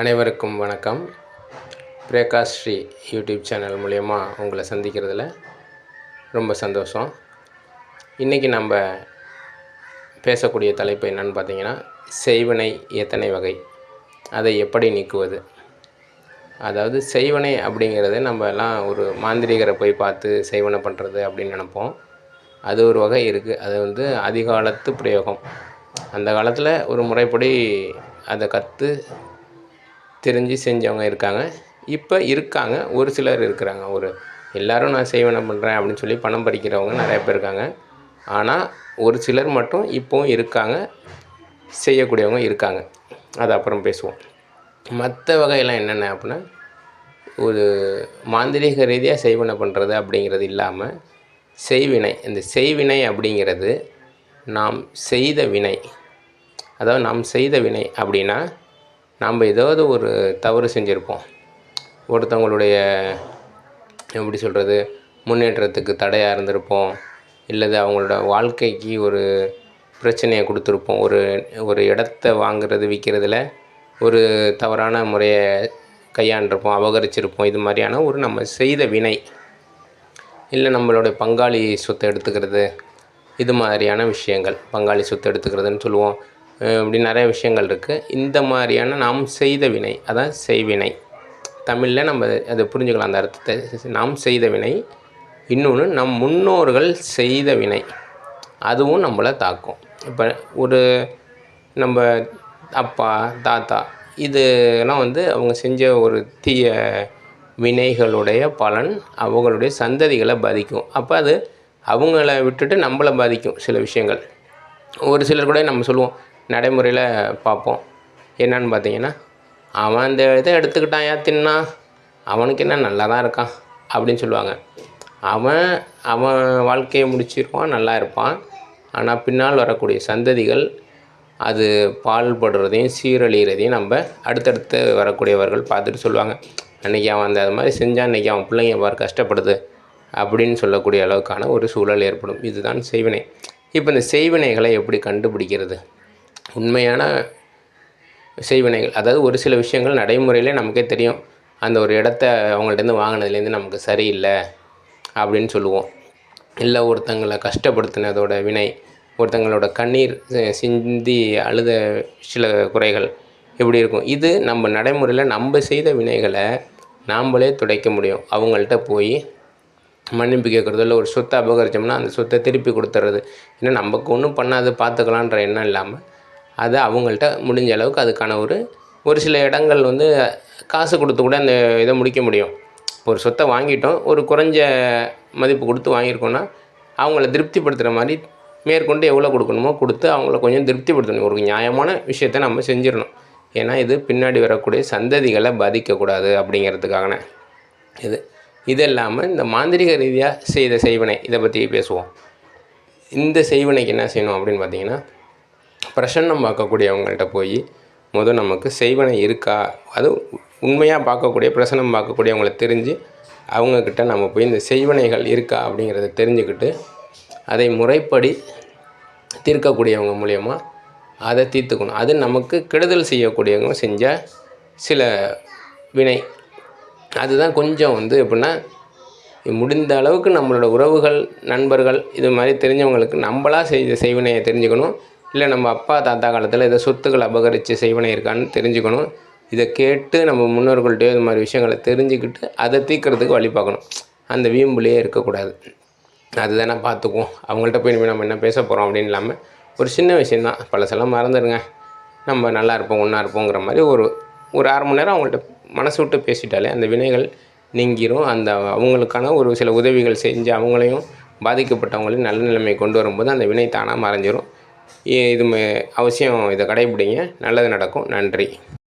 அனைவருக்கும் வணக்கம். Prakash Sri YouTube channel மூலயமா உங்களை சந்திக்கிறதுல ரொம்ப சந்தோஷம். இன்றைக்கி நம்ம பேசக்கூடிய தலைப்பு என்னென்னு பார்த்தீங்கன்னா, செய்வினை எத்தனை வகை, அதை எப்படி நீக்குவது. அதாவது செய்வினை அப்படிங்கிறது நம்ம எல்லாம் ஒரு மாந்திரிகரை போய் பார்த்து செய்வினை பண்ணுறது அப்படின்னு நினைப்போம். அது ஒரு வகை இருக்குது. அது அதிகாலத்து பிரயோகம். அந்த காலத்தில் ஒரு முறைப்படி அதை கற்று தெரிஞ்சு செஞ்சவங்க இருக்காங்க, இப்போ இருக்காங்க, ஒரு சிலர் இருக்கிறாங்க. எல்லோரும் நான் செய்வினை பண்ணுறேன் அப்படின்னு சொல்லி பணம் பறிக்கிறவங்க நிறைய பேர் இருக்காங்க. ஆனால் ஒரு சிலர் மட்டும் இப்போவும் இருக்காங்க, செய்யக்கூடியவங்க இருக்காங்க. அது அப்புறம் பேசுவோம். மற்ற வகையெல்லாம் என்னென்ன அப்படின்னா, ஒரு மாந்திரீக ரீதியாக செய்வினை பண்ணுறது அப்படிங்கிறது இல்லாமல் செய்வினை. இந்த செய்வினை அப்படிங்கிறது நாம் செய்த வினை. அதாவது நாம் செய்த வினை அப்படின்னா, நாம் ஏதாவது ஒரு தவறு செஞ்சுருப்போம். ஒருத்தவங்களுடைய எப்படி சொல்கிறது, முன்னேற்றத்துக்கு தடையாக இருந்திருப்போம், இல்லது அவங்களோட வாழ்க்கைக்கு ஒரு பிரச்சனையை கொடுத்துருப்போம். ஒரு இடத்த வாங்கிறது விற்கிறதுல ஒரு தவறான முறையை கையாண்டிருப்போம், அபகரிச்சிருப்போம். இது மாதிரியான நம்ம செய்த வினை. இல்லை நம்மளுடைய பங்காளி சொத்தை எடுத்துக்கிறது, இது மாதிரியான விஷயங்கள். பங்காளி சொத்தை எடுத்துக்கிறதுன்னு சொல்லுவோம். இப்படி நிறைய விஷயங்கள் இருக்குது. இந்த மாதிரியான நாம் செய்த வினை, அதான் செய்வினை. தமிழில் நம்ம அதை புரிஞ்சுக்கலாம் அந்த அர்த்தத்தை. நாம் செய்த வினை. இன்னொன்று நம் முன்னோர்கள் செய்த வினை, அதுவும் நம்மளை தாக்கும். இப்போ நம்ம அப்பா தாத்தா இதெல்லாம் அவங்க செஞ்ச ஒரு தீய வினைகளுடைய பலன் அவங்களுடைய சந்ததிகளை பாதிக்கும். அப்போ அது அவங்கள விட்டுட்டு நம்மளை பாதிக்கும் சில விஷயங்கள். ஒரு சிலர் கூட நம்ம சொல்லுவோம், நடைமுறையில் பார்ப்போம். என்னன்னு பார்த்தீங்கன்னா, அவன் அந்த இதை எடுத்துக்கிட்டான், தின்னா, அவனுக்கு என்ன நல்லா தான் இருக்கான் அப்படின்னு சொல்லுவாங்க. அவன் வாழ்க்கையை முடிச்சிருப்பான், நல்லா இருப்பான். ஆனால் பின்னால் வரக்கூடிய சந்ததிகள் அது பால்படுறதையும் சீரழிகிறதையும் நம்ம அடுத்தடுத்து வரக்கூடியவர்கள் பார்த்துட்டு சொல்லுவாங்க, அன்றைக்கி அவன் அது மாதிரி செஞ்சான், இன்றைக்கி அவன் பிள்ளைங்க பார் கஷ்டப்படுது அப்படின்னு சொல்லக்கூடிய அளவுக்கான ஒரு சூழல் ஏற்படும். இதுதான் செய்வினை. இப்போ இந்த செய்வினைகளை எப்படி கண்டுபிடிக்கிறது? உண்மையான செய்வினைகள், அதாவது ஒரு சில விஷயங்கள் நடைமுறையிலே நமக்கே தெரியும். அந்த ஒரு இடத்த அவங்கள்ட்டேருந்து வாங்கினதுலேருந்து நமக்கு சரியில்லை அப்படின்னு சொல்லுவோம். இல்லை ஒருத்தங்களை கஷ்டப்படுத்தினதோட வினை, ஒருத்தங்களோட கண்ணீர் சிந்தி அழுத சில குறைகள் இப்படி இருக்கும். இது நம்ம நடைமுறையில் நம்ம செய்த வினைகளை நாம்ளே துடைக்க முடியும். அவங்கள்ட்ட போய் மன்னிப்பு கேட்குறதோ, இல்லை ஒரு சொத்தை அபகரித்தோம்னா அந்த சொத்தை திருப்பி கொடுத்துட்றது. ஏன்னா நமக்கு ஒன்றும் பண்ணாது, பார்த்துக்கலான்ற எண்ணம் இல்லாமல் அதை அவங்கள்ட்ட முடிஞ்ச அளவுக்கு அதுக்கான ஒரு சில இடங்கள் காசு கொடுத்து கூட அந்த இதை முடிக்க முடியும். ஒரு சொத்தை வாங்கிட்டோம், ஒரு குறைஞ்ச மதிப்பு கொடுத்து வாங்கியிருக்கோன்னா அவங்கள திருப்திப்படுத்துகிற மாதிரி மேற்கொண்டு எவ்வளோ கொடுக்கணுமோ கொடுத்து அவங்கள கொஞ்சம் திருப்திப்படுத்தணும். ஒரு நியாயமான விஷயத்தை நம்ம செஞ்சிடணும். ஏன்னா இது பின்னாடி வரக்கூடிய சந்ததிகளை பாதிக்கக்கூடாது அப்படிங்கிறதுக்கான இது இல்லாமல் இந்த மாந்திரிக ரீதியாக செய்த செய்வினை, இதை பற்றி பேசுவோம். இந்த செய்வினைக்கு என்ன செய்யணும் அப்படின்னு பார்த்தீங்கன்னா, பிரசன்னம் பார்க்கக்கூடியவங்கள்ட்ட போய் நமக்கு செய்வினை இருக்கா, அது உண்மையாக பார்க்கக்கூடிய பிரசன்னம் பார்க்கக்கூடியவங்களை தெரிஞ்சு அவங்கக்கிட்ட நம்ம போய் இந்த செய்வினைகள் இருக்கா அப்படிங்கிறத தெரிஞ்சுக்கிட்டு அதை முறைப்படி தீர்க்கக்கூடியவங்க மூலயமா அதை தீர்த்துக்கணும். அது நமக்கு கெடுதல் செய்யக்கூடியவங்க செஞ்ச சில வினை. அதுதான் கொஞ்சம் எப்படின்னா, முடிந்த அளவுக்கு நம்மளோட உறவுகள், நண்பர்கள், இது மாதிரி தெரிஞ்சவங்களுக்கு நம்மளாக செய்த செய்வினையை தெரிஞ்சுக்கணும். இல்லை நம்ம அப்பா தாத்தா காலத்தில் இதை சொத்துக்கள் அபகரித்து செய்வினை இருக்கான்னு தெரிஞ்சுக்கணும். இதை கேட்டு நம்ம முன்னோர்கள்ட்டே இது மாதிரி விஷயங்களை தெரிஞ்சுக்கிட்டு அதை தீர்க்கறதுக்கு வழி பார்க்கணும். அந்த வீம்புலேயே இருக்கக்கூடாது. அதுதானே பார்த்துக்குவோம். அவங்கள்ட்ட போய் நம்ம என்ன பேச போகிறோம் அப்படின்னு இல்லாமல் ஒரு சின்ன விஷயந்தான், பழசெல்லாம் மறந்துடுங்க, நம்ம நல்லா இருப்போம், ஒன்றா இருப்போங்கிற மாதிரி ஒரு அரை மணி நேரம் அவங்கள்ட்ட மனசு விட்டு பேசிட்டாலே அந்த வினைகள் நீங்கிரும். அவங்களுக்கான ஒரு சில உதவிகள் செஞ்சு அவங்களையும் பாதிக்கப்பட்டவங்களையும் நல்ல நிலைமை கொண்டு வரும்போது அந்த வினை தானாக மறைஞ்சிரும். இது அவசியம் இதை கடைபிடிங்க, நல்லது நடக்கும். நன்றி.